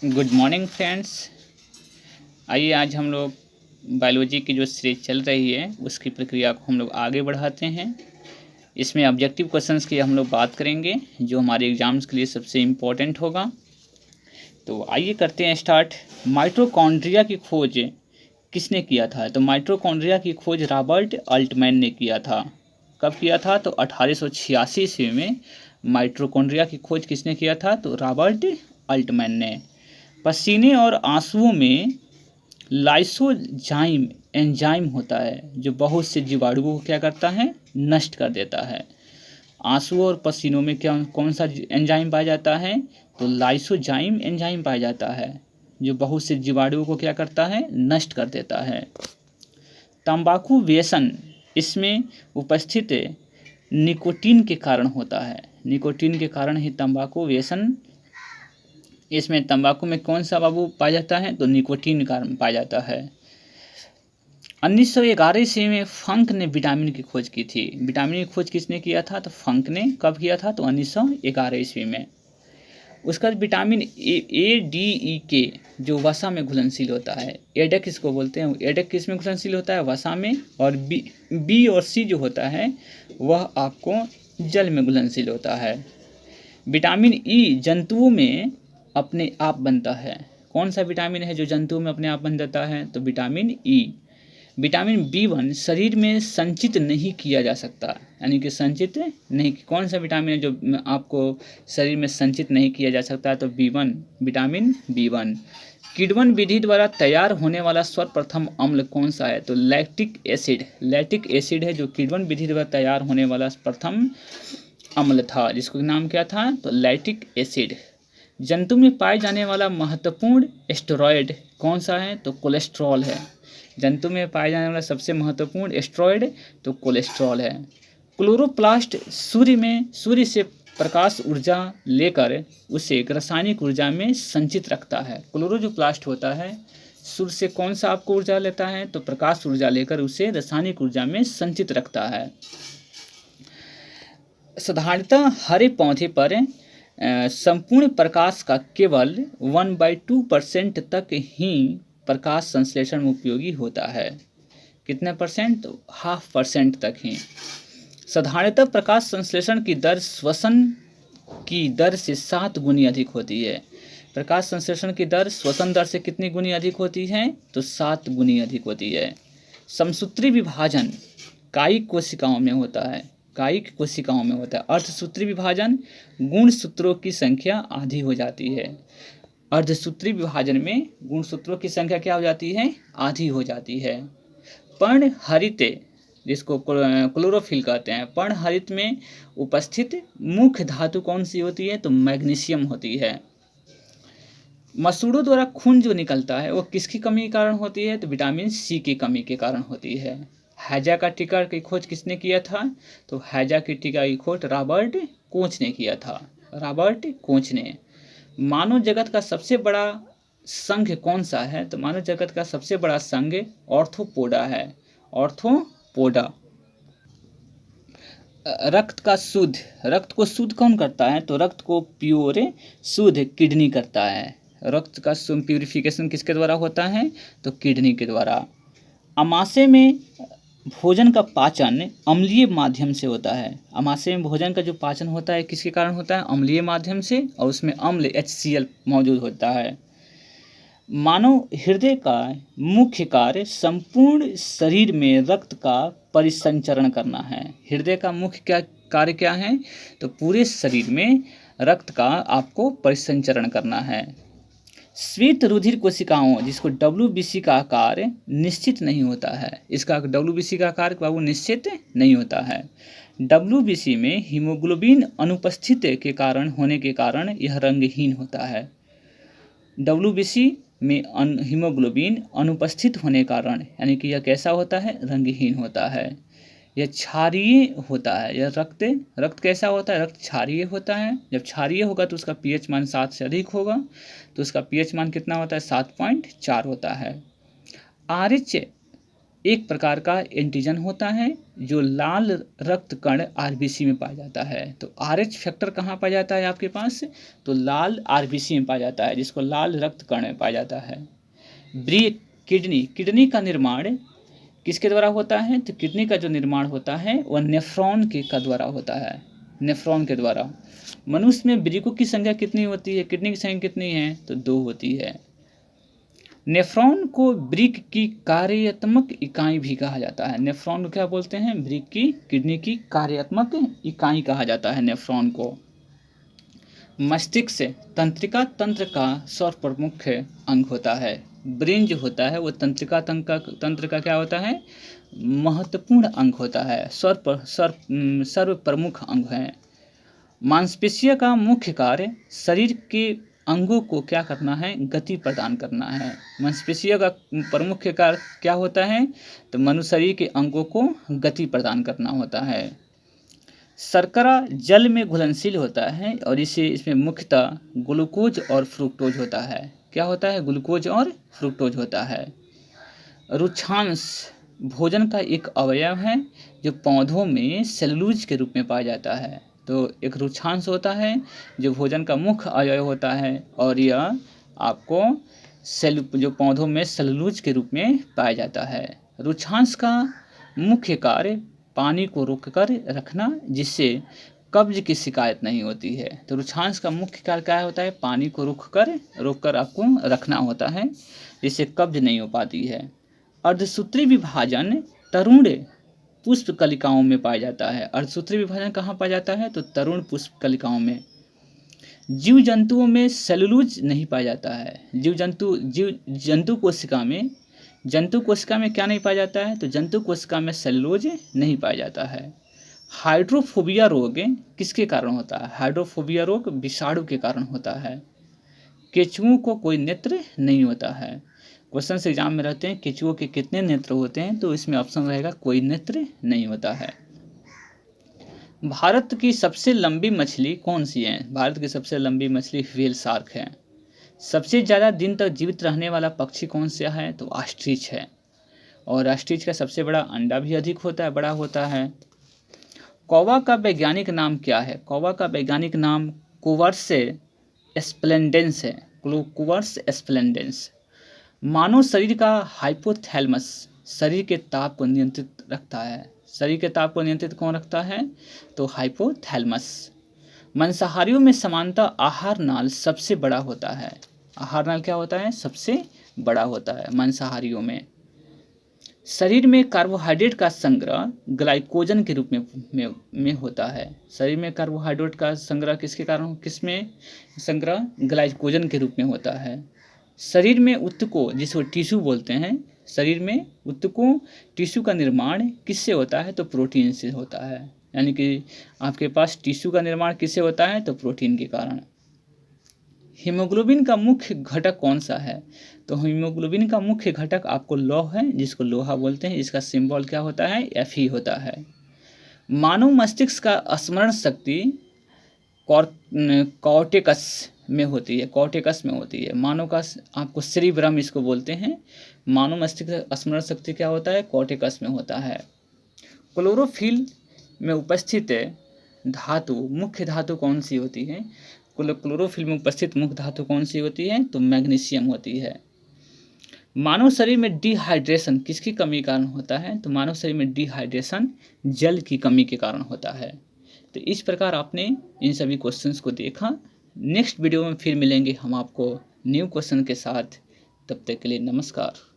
Good morning friends. आइए आज हम लोग बायोलॉजी की जो सीरीज चल रही है उसकी प्रक्रिया को हम लोग आगे बढ़ाते हैं। इसमें ऑब्जेक्टिव क्वेश्चंस की हम लोग बात करेंगे जो हमारे एग्जाम्स के लिए सबसे इम्पोर्टेंट होगा। तो आइए करते हैं स्टार्ट। माइटोकॉन्ड्रिया की खोज किसने किया था? तो माइटोकॉन्ड्रिया की खोज रॉबर्ट अल्टमैन ने किया था। कब किया था? तो 1886 ईस्वी में माइटोकॉन्ड्रिया की खोज किसने किया था? तो रॉबर्ट अल्टमैन ने। पसीने और आंसुओं में लाइसोजाइम एंजाइम होता है जो बहुत से जीवाणुओं को क्या करता है? नष्ट कर देता है। आंसू और पसीनों में क्या कौन सा एंजाइम पाया जाता है? तो लाइसोजाइम एंजाइम पाया जाता है जो बहुत से जीवाणुओं को क्या करता है? नष्ट कर देता है। तंबाकू व्यसन इसमें उपस्थित निकोटीन के कारण होता है। निकोटीन के कारण ही तंबाकू व्यसन। इसमें तंबाकू में कौन सा बाबू पाया जाता है? तो निकोटीन कारण पाया जाता है। 1911 ईस्वी में फंक ने विटामिन की खोज की थी। विटामिन की खोज किसने किया था? तो फंक ने। कब किया था? तो 1911 ईस्वी में। उसका विटामिन ए डी ई के जो वसा में घुलनशील होता है, एडक इसको बोलते हैं। एडक किस में घुलनशील होता है? वसा में। और बी और सी जो होता है वह आपको जल में घुलनशील होता है। विटामिन ई जंतुओं में अपने आप बनता है। कौन सा विटामिन है जो जंतुओं में अपने आप बन जाता है? तो विटामिन ई। विटामिन B1 शरीर में संचित नहीं किया जा सकता, यानी कि संचित नहीं। कौन सा विटामिन है जो आपको शरीर में संचित नहीं किया जा सकता? तो B1, विटामिन B1। किण्वन विधि द्वारा तैयार होने वाला सर्वप्रथम अम्ल कौन सा है? तो लैक्टिक एसिड। लैक्टिक एसिड है जो किण्वन विधि द्वारा तैयार होने वाला प्रथम अम्ल था, जिसका नाम क्या था? तो लैक्टिक एसिड। जंतु में पाए जाने वाला महत्वपूर्ण स्टेरॉयड कौन सा है? तो कोलेस्ट्रॉल है। जंतु में पाए जाने वाला सबसे महत्वपूर्ण स्टेरॉयड तो कोलेस्ट्रॉल है। क्लोरोप्लास्ट सूर्य से प्रकाश ऊर्जा लेकर उसे एक रासायनिक ऊर्जा में संचित रखता है। क्लोरो जो प्लास्ट होता है सूर्य से कौन सा आपको ऊर्जा लेता है? तो प्रकाश ऊर्जा लेकर उसे रासायनिक ऊर्जा में संचित रखता है। साधारणतः हरे पौधे पर संपूर्ण प्रकाश का केवल 1/2% तक ही प्रकाश संश्लेषण में उपयोगी होता है। कितने परसेंट? तो 0.5% तक ही। साधारणतः प्रकाश संश्लेषण की दर श्वसन की दर से 7 गुनी अधिक होती है। प्रकाश संश्लेषण की दर श्वसन दर से कितनी गुनी अधिक होती है? तो 7 गुनी अधिक होती है। समसूत्री विभाजन कायिक कोशिकाओं में होता है। कायिक कोशिकाओं में होता है। अर्धसूत्री विभाजन गुणसूत्रों की संख्या आधी हो जाती है। अर्धसूत्री विभाजन में गुणसूत्रों की संख्या क्या हो जाती है? आधी हो जाती है। पर्णहरित जिसको क्लोरोफिल कहते हैं, पर्णहरित में उपस्थित मुख्य धातु कौन सी होती है? तो मैग्नीशियम होती है। मसूड़ों द्वारा खून जो निकलता है वो किसकी कमी के कारण होती है? तो विटामिन सी की कमी के कारण होती है। हैजा का टीका की खोज किसने किया था? तो हैजा की टीका की खोज रॉबर्ट कोच ने किया था। रॉबर्ट कोच ने। मानव जगत का सबसे बड़ा संघ कौन सा है? तो मानव जगत का सबसे बड़ा संघ ऑर्थोपोडा है। ऑर्थोपोडा। रक्त को शुद्ध कौन करता है? तो रक्त को प्योर शुद्ध किडनी करता है। रक्त का प्यूरिफिकेशन किसके द्वारा होता है? तो किडनी के द्वारा। आमाशय में भोजन का पाचन अम्लीय माध्यम से होता है। आमाशय में भोजन का जो पाचन होता है किसके कारण होता है? अम्लीय माध्यम से, और उसमें अम्ल HCl मौजूद होता है। मानव हृदय का मुख्य कार्य संपूर्ण शरीर में रक्त का परिसंचरण करना है। हृदय का मुख्य कार्य क्या है? तो पूरे शरीर में रक्त का आपको परिसंचरण करना है। श्वेत रुधिर कोशिकाओं जिसको WBC का आकार निश्चित नहीं होता है। इसका WBC का आकार बाबू निश्चित नहीं होता है। WBC में हीमोग्लोबिन अनुपस्थित के कारण होने के कारण यह रंगहीन होता है। WBC में हीमोग्लोबिन अनुपस्थित होने के कारण यानी कि यह कैसा होता है? रंगहीन होता है। यह क्षारीय होता है। यह रक्त कैसा होता है? रक्त क्षारीय होता है। जब क्षारीय होगा तो उसका pH मान 7 से अधिक होगा, तो उसका pH मान कितना होता है? 7.4 होता है। RH एक प्रकार का एंटीजन होता है जो लाल रक्त कण आरबीसी में पाया जाता है। तो RH फैक्टर कहाँ पाया जाता है आपके पास, तो लाल आरबीसी में पाया जाता है, जिसको लाल रक्त कण में पाया जाता है। किडनी का निर्माण किसके द्वारा होता है, तो किडनी का जो निर्माण होता है वह नेफ्रॉन का द्वारा होता है, नेफ्रॉन के द्वारा। मनुष्य में वृक्कों की संख्या कितनी होती है, किडनी की संख्या कितनी है, तो 2 होती है। नेफ्रॉन को वृक्क की कार्यात्मक इकाई भी कहा जाता है। नेफ्रॉन को क्या बोलते हैं, वृक्क की किडनी की कार्यात्मक इकाई कहा जाता है नेफ्रॉन को। मस्तिष्क तंत्रिका तंत्र का सर्वप्रमुख अंग होता है। ब्रेन जो होता है वो तंत्रिका तंत्र का क्या होता है, महत्वपूर्ण अंग होता है, सर्व प्रमुख अंग है। मांसपेशियों का मुख्य कार्य शरीर के अंगों को क्या करना है, गति प्रदान करना है। मांसपेशियों का प्रमुख कार्य क्या होता है, तो मनुष्य शरीर के अंगों को गति प्रदान करना होता है। शर्करा जल में घुलनशील होता है और इसमें मुख्यतः ग्लूकोज और फ्रुक्टोज होता है। क्या होता है, ग्लूकोज और फ्रुक्टोज होता है। रुक्षांश भोजन का एक अवयव है जो पौधों में सेलुलोज के रूप में पाया जाता है। तो एक रुक्षांश होता है जो भोजन का मुख्य अवयव होता है और यह आपको जो पौधों में सेलुलोज के रूप में पाया जाता है। रुक्षांश का मुख्य कार्य पानी को रोककर रखना, जिससे कब्ज की शिकायत नहीं होती है। तो रुक्षांश का मुख्य कार्य क्या होता है, पानी को रोककर आपको रखना होता है, जिससे कब्ज नहीं हो पाती है। अर्धसूत्री विभाजन तरुण पुष्प कलिकाओं में पाया जाता है। अर्धसूत्री विभाजन कहाँ पाया जाता है, तो तरुण पुष्प कलिकाओं में। जीव जंतुओं में सेलुलोज नहीं पाया जाता है। जंतु कोशिका में क्या नहीं पाया जाता है, तो जंतु कोशिका में सेलुलोज नहीं पाया जाता है। हाइड्रोफोबिया रोग किसके कारण होता है, हाइड्रोफोबिया रोग विषाणु के कारण होता है। केचुओं को कोई नेत्र नहीं होता है। क्वेश्चन एग्जाम में रहते हैं केचुओं के कितने नेत्र होते हैं, तो इसमें ऑप्शन रहेगा कोई नेत्र नहीं होता है। भारत की सबसे लंबी मछली कौन सी है, भारत की सबसे लंबी मछली व्हेल शार्क है। सबसे ज़्यादा दिन तक जीवित रहने वाला पक्षी कौन सा है, तो ऑस्ट्रिच है। और ऑस्ट्रिच का सबसे बड़ा अंडा भी अधिक होता है, बड़ा होता है। कौवा का वैज्ञानिक नाम क्या है, कौवा का वैज्ञानिक नाम कुवर्स एस्प्लेंडेंस है, कुवर्स एस्प्लेंडेंस। मानव शरीर का हाइपोथैलेमस शरीर के ताप को नियंत्रित रखता है। शरीर के ताप को नियंत्रित कौन रखता है, तो हाइपोथैलेमस। मांसाहारियों में समानता आहार नाल सबसे बड़ा होता है। आहार नाल क्या होता है, सबसे बड़ा होता है मांसाहारियों में। शरीर में कार्बोहाइड्रेट का संग्रह ग्लाइकोजन के रूप में होता है। शरीर में कार्बोहाइड्रेट का संग्रह किसमें संग्रह, ग्लाइकोजन के रूप में होता है। शरीर में ऊतकों, जिसको टिश्यू बोलते हैं, शरीर में ऊतकों टिश्यू का निर्माण किससे होता है, तो प्रोटीन से होता है। यानी कि आपके पास टिश्यू का निर्माण किससे होता है, तो प्रोटीन के कारण। हीमोग्लोबिन का मुख्य घटक कौन सा है, तो हीमोग्लोबिन का मुख्य घटक आपको लौह है, जिसको लोहा बोलते हैं। इसका सिंबल क्या होता है, Fe होता है। मानव मस्तिष्क का स्मरण शक्ति कॉर्टेक्स में होती है, कॉर्टेक्स में होती है। मानव का आपको सेरिब्रम इसको बोलते हैं। मानव मस्तिष्क का स्मरण शक्ति क्या होता है, कॉर्टेक्स में होता है। क्लोरोफिल में उपस्थित धातु, मुख्य धातु कौन सी होती है, क्लोरोफिल में उपस्थित मुख्य धातु कौन सी होती है, तो मैग्नीशियम होती है। मानव शरीर में डिहाइड्रेशन किसकी कमी के कारण होता है, तो मानव शरीर में डिहाइड्रेशन जल की कमी के कारण होता है। तो इस प्रकार आपने इन सभी क्वेश्चंस को देखा। नेक्स्ट वीडियो में फिर मिलेंगे हम आपको न्यू क्वेश्चन के साथ। तब तक के लिए नमस्कार।